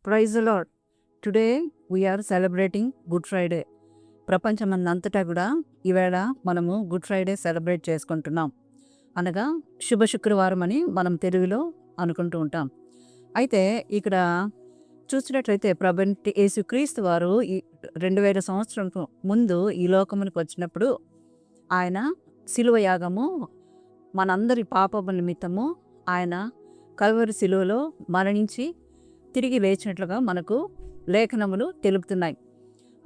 Praise the Lord. Today we are celebrating Good Friday. ప్రపంచమందంతటా కూడా ఈవేళ మనము గుడ్ ఫ్రైడే సెలబ్రేట్ చేసుకుంటున్నాం. అనగా శుభ శుక్రవారం అని మనం తెలుగులో అనుకుంటూ ఉంటాం. అయితే ఇక్కడ చూసినట్లయితే ప్రభువైన యేసుక్రీస్తు వారు ఈ 2000 సంవత్సరం ముందు ఈ లోకమునికి వచ్చినప్పుడు ఆయన శిలువ యాగము మనందరి పాపముల నిమిత్తము ఆయన కల్వరి శిలువలో మరణించి తిరిగి లేచినట్లుగా మనకు లేఖనములు తెలుపుతున్నాయి.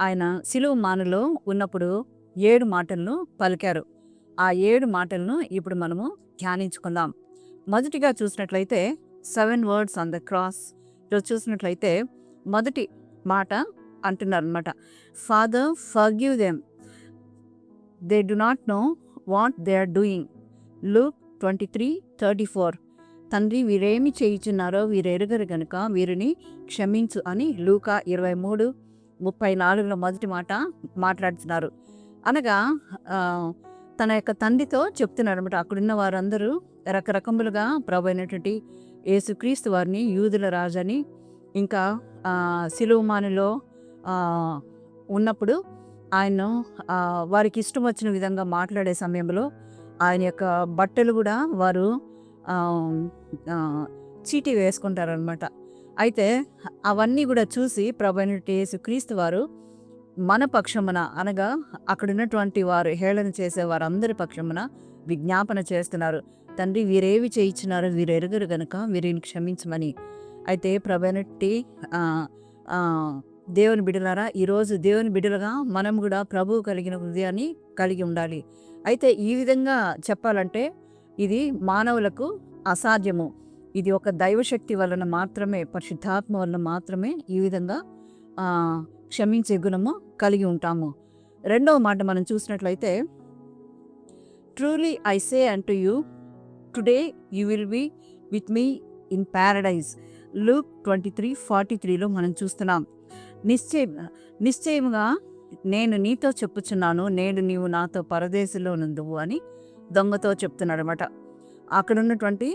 ఆయన శిలువ మానులో ఉన్నప్పుడు 7 మాటలను పలికారు. ఆ 7 మాటలను ఇప్పుడు మనము ధ్యానించుకుందాం. మొదటిగా చూసినట్లయితే 7 words ఆన్ ద క్రాస్. చూసినట్లయితే మొదటి మాట అంటున్నారు అనమాట, father forgive them, they do not know what they are doing. Luke 23:34. తండ్రి వీరేమి చేయుచున్నారో వీరెరుగరు గనుక వీరిని క్షమించు అని లూకా 23:34 మొదటి మాట మాట్లాడుతున్నారు. అనగా తన యొక్క తండ్రితో చెప్తున్నారు అనమాట. అక్కడున్న వారందరూ రకరకములుగా ప్రభు అయినటువంటి యేసుక్రీస్తు వారిని యూదుల రాజని, ఇంకా సిలువమానులో ఉన్నప్పుడు ఆయన్ను వారికి ఇష్టం వచ్చిన విధంగా మాట్లాడే సమయంలో ఆయన యొక్క బట్టలు కూడా వారు చీటీ వేసుకుంటారనమాట. అయితే అవన్నీ కూడా చూసి ప్రభు అయినటువంటి యేసుక్రీస్తు వారు మన పక్షమున, అనగా అక్కడ ఉన్నటువంటి వారు హేళన చేసే వారందరి పక్షమున విజ్ఞాపన చేస్తున్నారు. తండ్రి వీరేవి చేయించినారో వీరు ఎరుగరు గనుక వీరిని క్షమించమని. అయితే ప్రభు అయినట్టి దేవుని బిడ్డలారా, ఈరోజు దేవుని బిడ్డలుగా మనం కూడా ప్రభువు కలిగిన హృదయాన్ని కలిగి ఉండాలి. అయితే ఈ విధంగా చెప్పాలంటే ఇది మానవులకు అసాధ్యము. ఇది ఒక దైవశక్తి వలన మాత్రమే, పరిశుద్ధాత్మ వలన మాత్రమే ఈ విధంగా క్షమించే గుణము కలిగి ఉంటాము. రెండవ మాట మనం చూసినట్లయితే, truly I say unto you today you will be with me in Paradise. Luke 23:43 మనం చూస్తున్నాం. నిశ్చయముగా నేను నీతో చెప్పుచున్నాను, నేడు నీవు నాతో పరదేశంలో నుందువు అని దొంగతో చెప్తున్నాడు అనమాట. అక్కడ ఉన్నటువంటి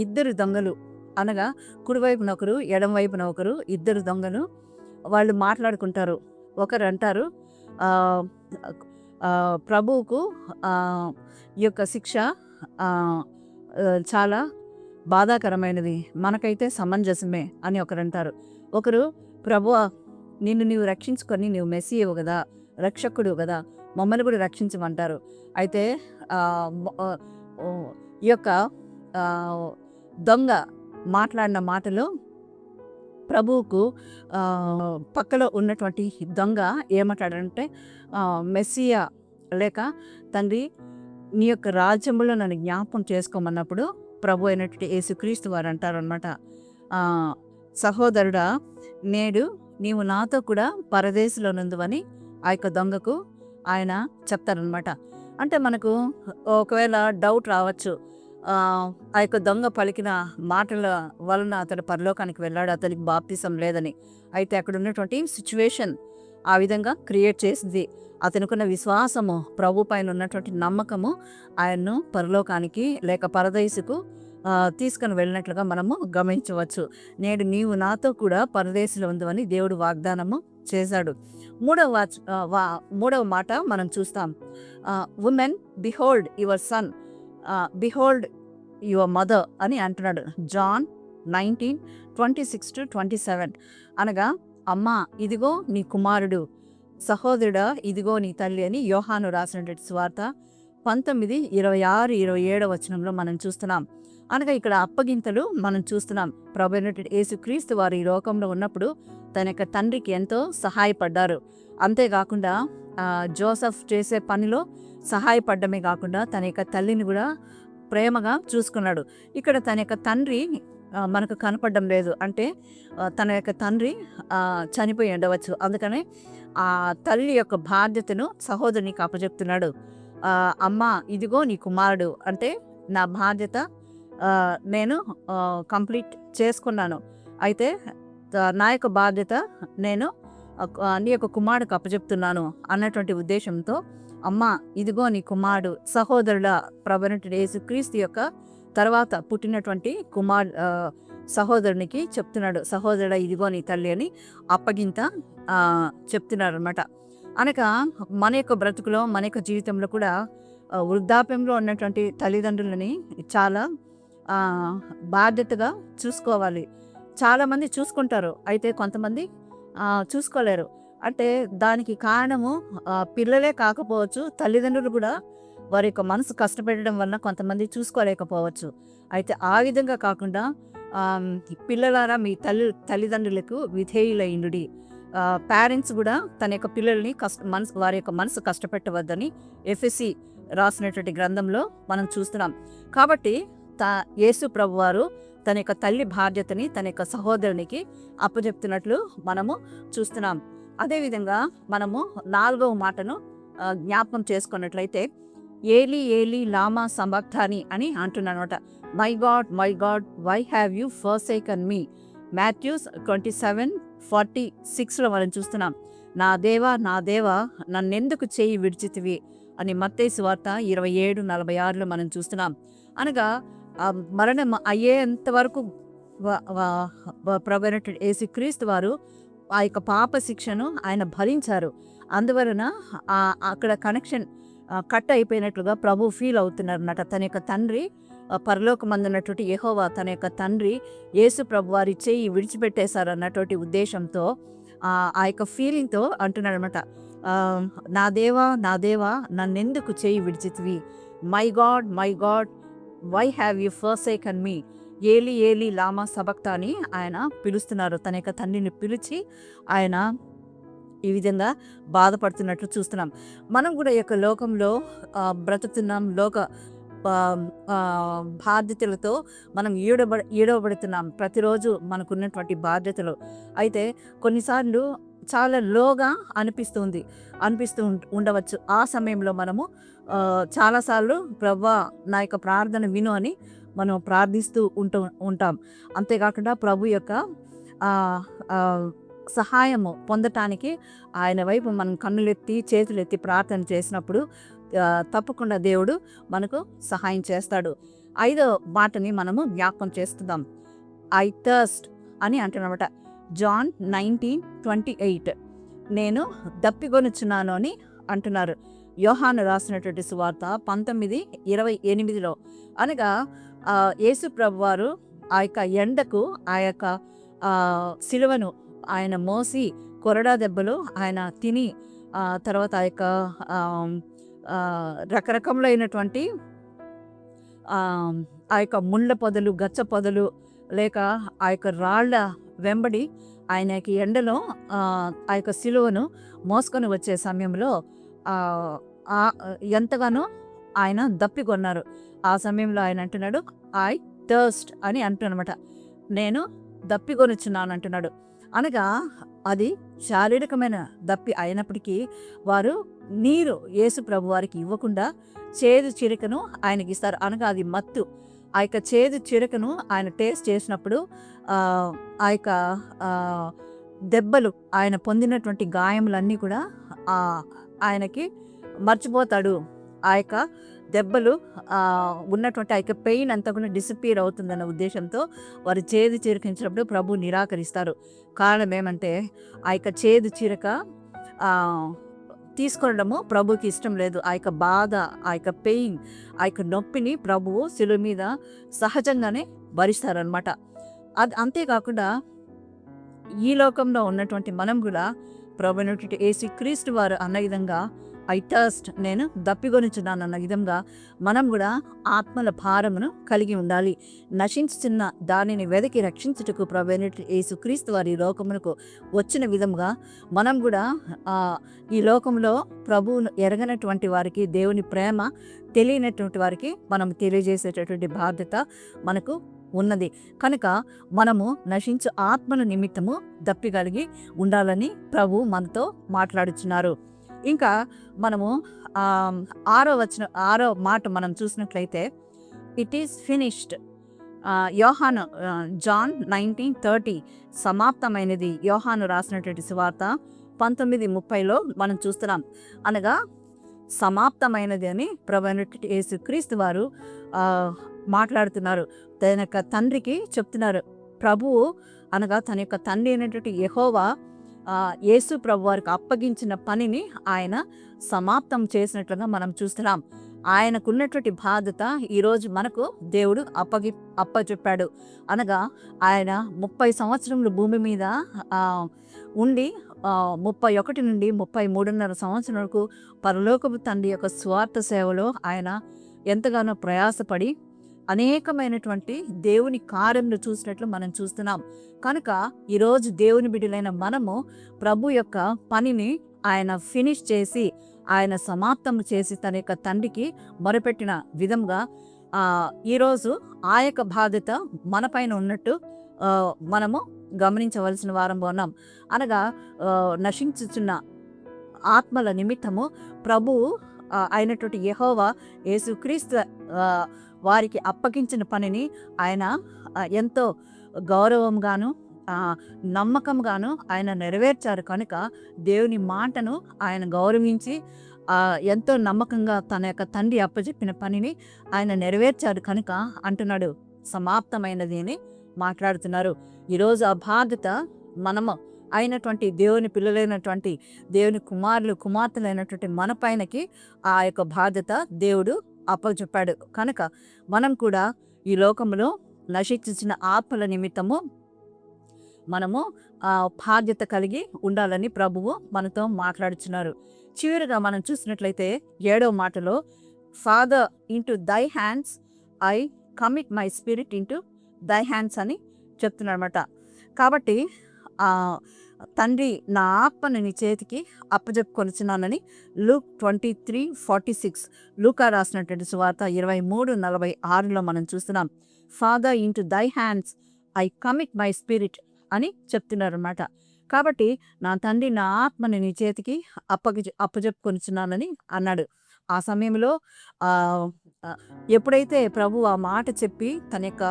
2 దొంగలు, అనగా కుడివైపున ఒకరు ఎడం వైపున ఒకరు, 2 దొంగలు వాళ్ళు మాట్లాడుకుంటారు. ఒకరు అంటారు, ప్రభువుకు ఈ యొక్క శిక్ష చాలా బాధాకరమైనది, మనకైతే సమంజసమే అని ఒకరు అంటారు. ఒకరు, ప్రభువా నిన్ను నీవు రక్షించుకొని, నీవు మెస్సీయవు కదా, రక్షకుడు కదా, మమ్మల్ని కూడా రక్షించమంటారు. అయితే ఈ యొక్క దొంగ మాట్లాడిన మాటలు ప్రభువుకు పక్కలో ఉన్నటువంటి దొంగ ఏమంటాడంటే, మెస్సియా లేక తండ్రి నీ యొక్క రాజ్యంలో నన్ను జ్ఞాపకం చేసుకోమన్నప్పుడు ప్రభు అయినటువంటి యేసుక్రీస్తు వారు అంటారనమాట, సహోదరుడా నేడు నీవు నాతో కూడా పరదేశంలో నందువని ఆ యొక్క దొంగకు ఆయన చెప్తారనమాట. అంటే మనకు ఒకవేళ డౌట్ రావచ్చు, ఆ యొక్క దొంగ పలికిన మాటల వలన అతడు పరలోకానికి వెళ్ళాడు, అతనికి బాప్తిసం లేదని. అయితే అక్కడ ఉన్నటువంటి సిచ్యువేషన్ ఆ విధంగా క్రియేట్ చేసింది. అతనుకున్న విశ్వాసము, ప్రభు పైన ఉన్నటువంటి నమ్మకము ఆయన్ను పరలోకానికి లేక పరదేశకు తీసుకుని వెళ్ళినట్లుగా మనము గమనించవచ్చు. నేడు నీవు నాతో కూడా పరదేశంలో ఉందని దేవుడు వాగ్దానము చేశాడు. మూడవ మాట మనం చూస్తాం, women behold your son, behold your mother అని అంటున్నాడు. జాన్ 19:26-27. అనగా అమ్మా ఇదిగో నీ కుమారుడు, సహోదరుడా ఇదిగో నీ తల్లి అని యోహాను రాసినటువంటి సువార్త 19:26-27 మనం చూస్తున్నాం. అనగా ఇక్కడ అప్పగింతలు మనం చూస్తున్నాం. ప్రభు అయినటువంటి యేసుక్రీస్తు వారు ఈ లోకంలో ఉన్నప్పుడు తన యొక్క తండ్రికి ఎంతో సహాయపడ్డారు. అంతేకాకుండా జోసెఫ్ చేసే పనిలో సహాయపడమే కాకుండా తన యొక్క తల్లిని కూడా ప్రేమగా చూసుకున్నాడు. ఇక్కడ తన యొక్క తండ్రి మనకు కనపడడం లేదు, అంటే తన యొక్క తండ్రి చనిపోయి ఉండవచ్చు. అందుకనే ఆ తల్లి యొక్క బాధ్యతను సహోదరునికి అప్పచెప్తున్నాడు. అమ్మ ఇదిగో నీ కుమారుడు, అంటే నా బాధ్యత నేను కంప్లీట్ చేసుకున్నాను. అయితే నా యొక్క బాధ్యత నేను నీ యొక్క కుమారుడికి అప్పచెప్తున్నాను అన్నటువంటి ఉద్దేశంతో, అమ్మ ఇదిగో నీ కుమారుడు, సహోదరుల ప్రభువైనటువంటి యేసుక్రీస్తు యొక్క తర్వాత పుట్టినటువంటి సహోదరునికి చెప్తున్నాడు, సహోదరుడా ఇదిగో నీ తల్లి అని అప్పగింత చెప్తున్నాడు అనమాట. అనగా మన యొక్క బ్రతుకులో, మన యొక్క జీవితంలో కూడా వృద్ధాప్యంలో ఉన్నటువంటి తల్లిదండ్రులని చాలా బాధ్యతగా చూసుకోవాలి. చాలామంది చూసుకుంటారు, అయితే కొంతమంది చూసుకోలేరు. అంటే దానికి కారణము పిల్లలే కాకపోవచ్చు, తల్లిదండ్రులు కూడా వారి యొక్క మనసు కష్టపెట్టడం వలన కొంతమంది చూసుకోలేకపోవచ్చు. అయితే ఆ విధంగా కాకుండా పిల్లలారా మీ తల్లిదండ్రులకు విధేయులైండుడి. పేరెంట్స్ కూడా తన యొక్క పిల్లల్ని వారి యొక్క మనసు కష్టపెట్టవద్దని ఎఫెసీ రాసినటువంటి గ్రంథంలో మనం చూస్తున్నాం. కాబట్టి యేసు ప్రభువారు తన యొక్క తల్లి బాధ్యతని తన యొక్క సహోదరునికి అప్పచెప్తున్నట్లు మనము చూస్తున్నాం. అదేవిధంగా మనము 4వ మాటను జ్ఞాపకం చేసుకున్నట్లయితే ఏలీ ఏలీ లామా సబక్తాని అని అంటున్నానమాట. My God why have you forsaken me. Matthews 27:46లో మనం చూస్తున్నాం. నా దేవా నన్నెందుకు చేయి విడిచితివి అని మత్తయి సువార్త 27:46లో మనం చూస్తున్నాం. అనగా మరణం అయ్యేంత వరకు ప్రభువైన యేసుక్రీస్తు వారు ఆ యొక్క పాప శిక్షను ఆయన భరించారు. అందువలన అక్కడ కనెక్షన్ కట్ అయిపోయినట్లుగా ప్రభు ఫీల్ అవుతున్నారు అన్నమాట. తన యొక్క తండ్రి పరలోకమందున్నటువంటి యెహోవా తన యొక్క తండ్రి యేసు ప్రభు వారి చేయి విడిచిపెట్టేశారు అన్నటువంటి ఉద్దేశంతో ఆ యొక్క ఫీలింగ్తో అంటున్నాడు అనమాట. నా దేవా నన్నెందుకు చేయి విడిచితివి. My God why have you forsaken me. ఏలీ ఏలీ లామా సబక్తాని ఆయన పిలుస్తున్నారు. తన యొక్క తండ్రిని పిలిచి ఆయన ఈ విధంగా బాధపడుతున్నట్లు చూస్తున్నాం. మనం కూడా ఈ యొక్క లోకంలో బ్రతుకుతున్నాం. లోక బాధ్యతలతో మనం ఈడవబడుతున్నాం. ప్రతిరోజు మనకున్నటువంటి బాధ్యతలు అయితే కొన్నిసార్లు చాలా లోగా అనిపిస్తూ ఉండవచ్చు. ఆ సమయంలో మనము చాలాసార్లు ప్రభువా నా యొక్క ప్రార్థన విను అని మనం ప్రార్థిస్తూ ఉంటాం. అంతేకాకుండా ప్రభు యొక్క సహాయము పొందటానికి ఆయన వైపు మనం కన్నులెత్తి చేతులెత్తి ప్రార్థన చేసినప్పుడు తప్పకుండా దేవుడు మనకు సహాయం చేస్తాడు. 5వ మాటని మనము జ్ఞాపకం చేస్తున్నాం. ఐ థర్స్ట్ అని అంటున్నమాట. జాన్ 19:28 నేను దప్పిగొనుచున్నాను అని అంటున్నారు. యోహాను రాసినటువంటి సువార్త 19:28లో అనగా యేసు ప్రభువారు ఆ యొక్క ఎండకు ఆ యొక్క సిలువను ఆయన మోసి కొరడా దెబ్బలు ఆయన తిని తర్వాత ఆ యొక్క రకరకములైనటువంటి ఆ యొక్క ముళ్ళ పొదలు, గచ్చ పొదలు లేక ఆ యొక్క రాళ్ల వెంబడి ఆయనకి ఎండలో ఆ యొక్క సిలువను మోసుకొని వచ్చే సమయంలో ఎంతగానో ఆయన దప్పికొన్నారు. ఆ సమయంలో ఆయన అంటున్నాడు ఐ థర్స్ట్ అని అంటున్నమాట. నేను దప్పికొనుచున్నాను అంటున్నాడు. అనగా అది శారీరకమైన దప్పి అయినప్పటికీ వారు నీరు యేసు ప్రభు వారికి ఇవ్వకుండా చేదు చిరకను ఆయనకి ఇస్తారు. అనగా అది మత్తు. ఆ యొక్క చేదు చిరకను ఆయన టేస్ట్ చేసినప్పుడు ఆ యొక్క దెబ్బలు ఆయన పొందినటువంటి గాయములన్నీ కూడా ఆయనకి మర్చిపోతాడు. ఆ యొక్క దెబ్బలు ఉన్నటువంటి ఆ యొక్క పెయిన్ అంతా కూడా డిసపియర్ అవుతుందన్న ఉద్దేశంతో వారు చేదు చిరకించినప్పుడు ప్రభు నిరాకరిస్తారు. కారణం ఏమంటే ఆ యొక్క చేదు చిరక తీసుకొనడము ప్రభుకి ఇష్టం లేదు. ఆ యొక్క బాధ, ఆ యొక్క పెయిన్, ఆ యొక్క నొప్పిని ప్రభువు శిలువ మీద సహజంగానే భరిస్తారనమాట. అది అంతేకాకుండా ఈ లోకంలో ఉన్నటువంటి మనం కూడా ప్రభువైనటువంటి యేసుక్రీస్తు వారు అన్న విధంగా ఐ థర్స్ట్ నేను దప్పిగొనుచున్నాను అన్న విధంగా మనం కూడా ఆత్మల భారమును కలిగి ఉండాలి. నశించుతున్న దానిని వెదకి రక్షించుటకు ప్రభువైనటువంటి యేసుక్రీస్తు వారి లోకమునకు వచ్చిన విధంగా మనం కూడా ఈ లోకంలో ప్రభువును ఎరగనటువంటి వారికి, దేవుని ప్రేమ తెలియనటువంటి వారికి మనం తెలియజేసేటటువంటి బాధ్యత మనకు ఉన్నది. కనుక మనము నశించు ఆత్మల నిమిత్తము దప్పిగలిగి ఉండాలని ప్రభు మనతో మాట్లాడుచున్నారు. ఇంకా మనము 6వ మాట మనం చూసినట్లయితే ఇట్ ఈస్ ఫినిష్డ్. యోహాను జాన్ 19:30 సమాప్తమైనది. యోహాను రాసినటువంటి సువార్త 19:30లో మనం చూస్తున్నాం. అనగా సమాప్తమైనది అని ప్రభువైనటువంటి యేసుక్రీస్తు వారు మాట్లాడుతున్నారు. తన యొక్క తండ్రికి చెప్తున్నారు, ప్రభువు అనగా తన యొక్క తండ్రి అయినటువంటి యెహోవా యేసు ప్రభు వారికి అప్పగించిన పనిని ఆయన సమాప్తం చేసినట్లుగా మనం చూస్తున్నాం. ఆయనకున్నటువంటి బాధ్యత ఈరోజు మనకు దేవుడు అప్పచెప్పాడు. అనగా ఆయన 30 సంవత్సరములు భూమి మీద ఉండి 31 నుండి 33.5 సంవత్సరం వరకు పరలోకపు తండ్రి యొక్క స్వార్థ సేవలో ఆయన ఎంతగానో ప్రయాసపడి అనేకమైనటువంటి దేవుని కార్యములు చూసినట్లు మనం చూస్తున్నాం. కనుక ఈరోజు దేవుని బిడ్డలైన మనము ప్రభు యొక్క పనిని ఆయన ఫినిష్ చేసి ఆయన సమాప్తం చేసి తన యొక్క తండ్రికి మొరపెట్టిన విధంగా ఈరోజు ఆ యొక్క బాధ్యత మన పైన ఉన్నట్టు మనము గమనించవలసిన వారంగా ఉన్నాం. అనగా నశించుచున్న ఆత్మల నిమిత్తము ప్రభువు అయినటువంటి యెహోవా యేసుక్రీస్తు వారికి అప్పగించిన పనిని ఆయన ఎంతో గౌరవంగాను నమ్మకంగాను ఆయన నెరవేర్చారు. కనుక దేవుని మాటను ఆయన గౌరవించి ఎంతో నమ్మకంగా తన యొక్క తండ్రి అప్పచెప్పిన పనిని ఆయన నెరవేర్చారు. కనుక అంటున్నాడు సమాప్తమైనది అని మాట్లాడుతున్నారు. ఈరోజు ఆ బాధ్యత మనము అయినటువంటి దేవుని పిల్లలైనటువంటి దేవుని కుమారులు కుమార్తెలైనటువంటి మన పైనకి ఆ యొక్క బాధ్యత దేవుడు అప్పచెప్పాడు. కనుక మనం కూడా ఈ లోకంలో నశించిన ఆత్మల నిమిత్తము మనము బాధ్యత కలిగి ఉండాలని ప్రభువు మనతో మాట్లాడుచున్నారు. చివరిగా మనం చూసినట్లయితే 7వ మాటలో ఫాదర్ ఇంటూ దై hands I commit my spirit into దై హ్యాండ్స్ అని చెప్తున్నారన్నమాట. కాబట్టి తండ్రి నా ఆత్మను నీ చేతికి అప్పజెప్పుకొనిచున్నానని లూక్ 23:46 లూకా రాసినటువంటి సువార్త 23:46లో మనం చూస్తున్నాం. ఫాదర్ ఇంటూ దై hands I commit my spirit అని చెప్తున్నారన్నమాట. కాబట్టి నా తండ్రి నా ఆత్మని నీ చేతికి అప్పజెప్పుకొనిచున్నానని అన్నాడు. ఆ సమయంలో ఎప్పుడైతే ప్రభు ఆ మాట చెప్పి తన యొక్క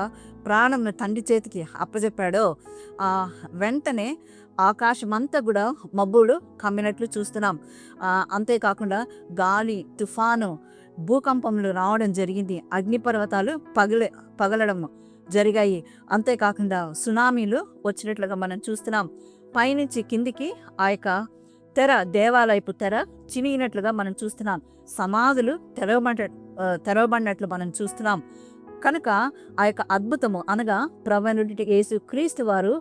ప్రాణంను తండ్రి చేతికి అప్పజెప్పాడో వెంటనే ఆకాశమంతా కూడా మబ్బులు కమ్మినట్లు చూస్తున్నాం. అంతేకాకుండా గాలి, తుఫాను, భూకంపములు రావడం జరిగింది. అగ్నిపర్వతాలు పగలడం జరిగాయి. అంతేకాకుండా సునామీలు వచ్చినట్లుగా మనం చూస్తున్నాం. పైనుంచి కిందికి ఆ యొక్క దేవాలయపు తెర చినిగినట్లుగా మనం చూస్తున్నాం. సమాధులు తెరవబడినట్లు మనం చూస్తున్నాం. కనుక ఆ యొక్క అద్భుతము అనగా ప్రభువైనటువంటి యేసుక్రీస్తు వారు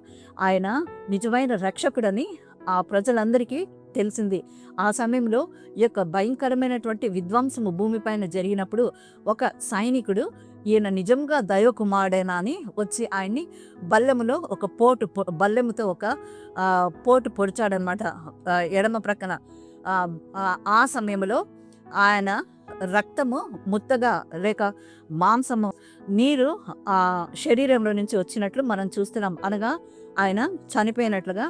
ఆయన నిజమైన రక్షకుడని ఆ ప్రజలందరికీ తెలిసింది. ఆ సమయంలో ఈ యొక్క భయంకరమైనటువంటి విధ్వంసము భూమిపైన జరిగినప్పుడు ఒక సైనికుడు ఈయన నిజంగా దైవకుమారుడేనా అని వచ్చి ఆయన్ని బల్లెములో ఒక బల్లెముతో ఒక పోటు పొడిచాడనమాట ఎడమ ప్రక్కన. ఆ సమయంలో ఆయన రక్తము ముత్తగా లేక మాంసము నీరు ఆ శరీరంలో నుంచి వచ్చినట్లు మనం చూస్తున్నాం. అనగా ఆయన చనిపోయినట్లుగా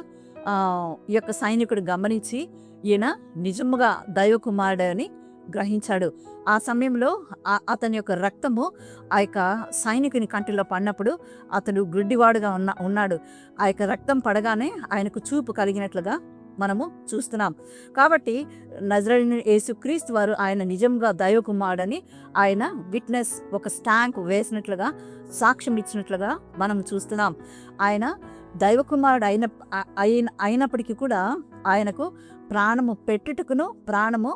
ఈ యొక్క సైనికుడు గమనించి ఈయన నిజముగా దైవకుమారుడు అని గ్రహించాడు. ఆ సమయంలో అతని యొక్క రక్తము ఆ యొక్క సైనికుని కంటిలో పడినప్పుడు అతడు గుడ్డివాడుగా ఉన్నాడు. ఆ యొక్క రక్తం పడగానే ఆయనకు చూపు కలిగినట్లుగా మనము చూస్తున్నాం. కాబట్టి నజరేయుడైన యేసుక్రీస్తు వారు ఆయన నిజంగా దైవకుమారుడని ఆయన విట్నెస్ ఒక స్టాంప్ వేసినట్లుగా సాక్ష్యం ఇచ్చినట్లుగా మనం చూస్తున్నాం. ఆయన దైవకుమారుడు అయినప్పటికీ కూడా ఆయనకు ప్రాణము పెట్టుటకును ప్రాణము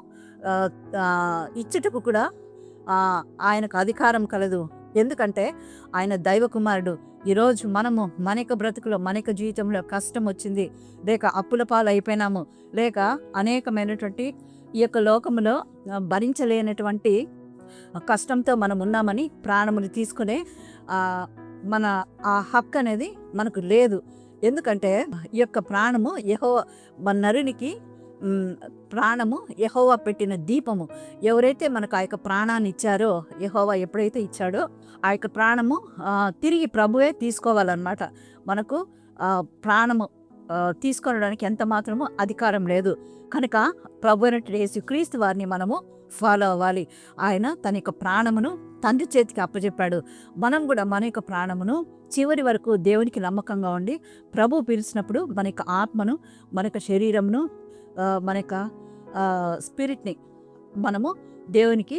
ఇచ్చుటకు కూడా ఆయనకు అధికారం కలదు. ఎందుకంటే ఆయన దైవకుమారుడు. ఈరోజు మనము మనక బ్రతుకులో మనక జీవితంలో కష్టం వచ్చింది, లేక అప్పుల పాలు అయిపోయినాము, లేక అనేకమైనటువంటి ఈ యొక్క లోకములో భరించలేనటువంటి కష్టంతో మనం ఉన్నామని ప్రాణములు తీసుకునే మన ఆ హక్కు అనేది మనకు లేదు. ఎందుకంటే ఈ యొక్క ప్రాణము యెహోవా మన నరునికి ప్రాణము యెహోవా పెట్టిన దీపము. ఎవరైతే మనకు ఆ యొక్క ప్రాణాన్ని ఇచ్చారో, యెహోవా ఎప్పుడైతే ఇచ్చాడో ఆ యొక్క ప్రాణము తిరిగి ప్రభువే తీసుకోవాలన్నమాట. మనకు ప్రాణము తీసుకోవడానికి ఎంత మాత్రము అధికారం లేదు. కనుక ప్రభు అయినటువంటి యేసుక్రీస్తు వారిని మనము ఫాలో అవ్వాలి. ఆయన తన యొక్క ప్రాణమును తండ్రి చేతికి అప్పచెప్పాడు. మనం కూడా మన యొక్క ప్రాణమును చివరి వరకు దేవునికి నమ్మకంగా ఉండి ప్రభు పిలిచినప్పుడు మన యొక్క ఆత్మను, మన యొక్క శరీరమును, మన యొక్క స్పిరిట్ని మనము దేవునికి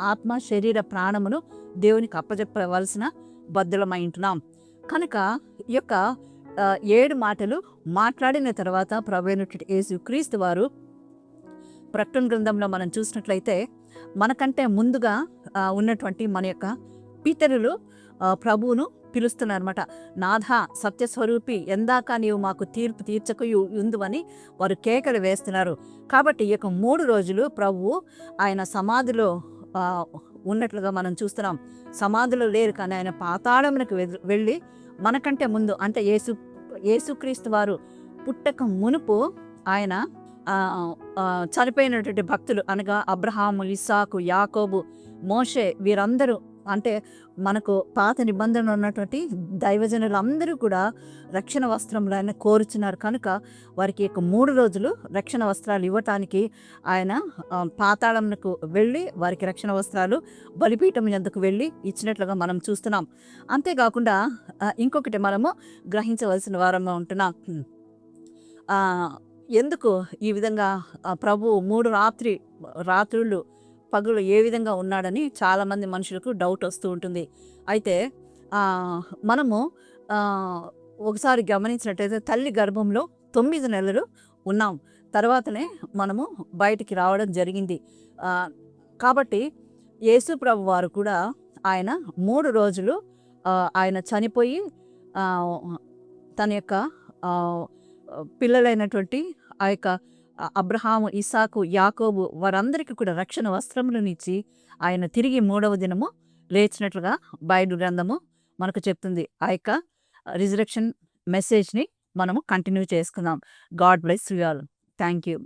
ఆత్మ, శరీర, ప్రాణమును దేవునికి అప్పచెప్పవలసిన బద్ధులమై ఉంటున్నాం. కనుక ఈ యొక్క 7 మాటలు మాట్లాడిన తర్వాత ప్రభువైనటువంటి యేసుక్రీస్తు వారు ప్రకటన గ్రంథంలో మనం చూసినట్లయితే మనకంటే ముందుగా ఉన్నటువంటి మన యొక్క పితరులు ప్రభువును పిలుస్తున్నారన్నమాట. నాథా సత్యస్వరూపి, ఎందాక నీవు మాకు తీర్పు తీర్చకయు ఉందువని వారు కేకలు వేస్తున్నారు. కాబట్టి ఈ యొక్క 3 రోజులు ప్రభువు ఆయన సమాధిలో ఉన్నట్లుగా మనం చూస్తున్నాం. సమాధిలో లేరు, కానీ ఆయన పాతాళమునకు వెళ్ళి మనకంటే ముందు అంటే యేసుక్రీస్తు వారు పుట్టక మునుపు ఆయన చనిపోయినటువంటి భక్తులు అనగా అబ్రహాము, ఇస్సాకు, యాకోబు, మోషే వీరందరూ అంటే మనకు పాత నిబంధనలు ఉన్నటువంటి దైవజనులందరూ కూడా రక్షణ వస్త్రములు ఆయన కోరుచున్నారు. కనుక వారికి 3 రోజులు రక్షణ వస్త్రాలు ఇవ్వటానికి ఆయన పాతాళమునకు వెళ్ళి వారికి రక్షణ వస్త్రాలు బలిపీఠం ఎందుకు వెళ్ళి ఇచ్చినట్లుగా మనం చూస్తున్నాం. అంతేకాకుండా ఇంకొకటి మనము గ్రహించవలసిన వారంగా ఉంటున్నాం. ఎందుకు ఈ విధంగా ప్రభు 3 రాత్రులు పగలు ఏ విధంగా ఉన్నాడని చాలామంది మనుషులకు డౌట్ వస్తూ ఉంటుంది. అయితే మనము ఒకసారి గమనించినట్టయితే తల్లి గర్భంలో 9 నెలలు ఉన్నాం, తర్వాతనే మనము బయటికి రావడం జరిగింది. కాబట్టి యేసు ప్రభు వారు కూడా ఆయన 3 రోజులు ఆయన చనిపోయి తన యొక్క పిల్లలైనటువంటి ఆ యొక్క అబ్రహాము, ఇస్సాకు, యాకోబు వారందరికీ కూడా రక్షణ వస్త్రములను ఇచ్చి ఆయన తిరిగి 3వ దినము లేచినట్లుగా బైబిల్ గ్రంథము మనకు చెప్తుంది. ఆ యొక్క రిజరెక్షన్ మెసేజ్ని మనము కంటిన్యూ చేసుకుందాం. God bless you all. Thank you.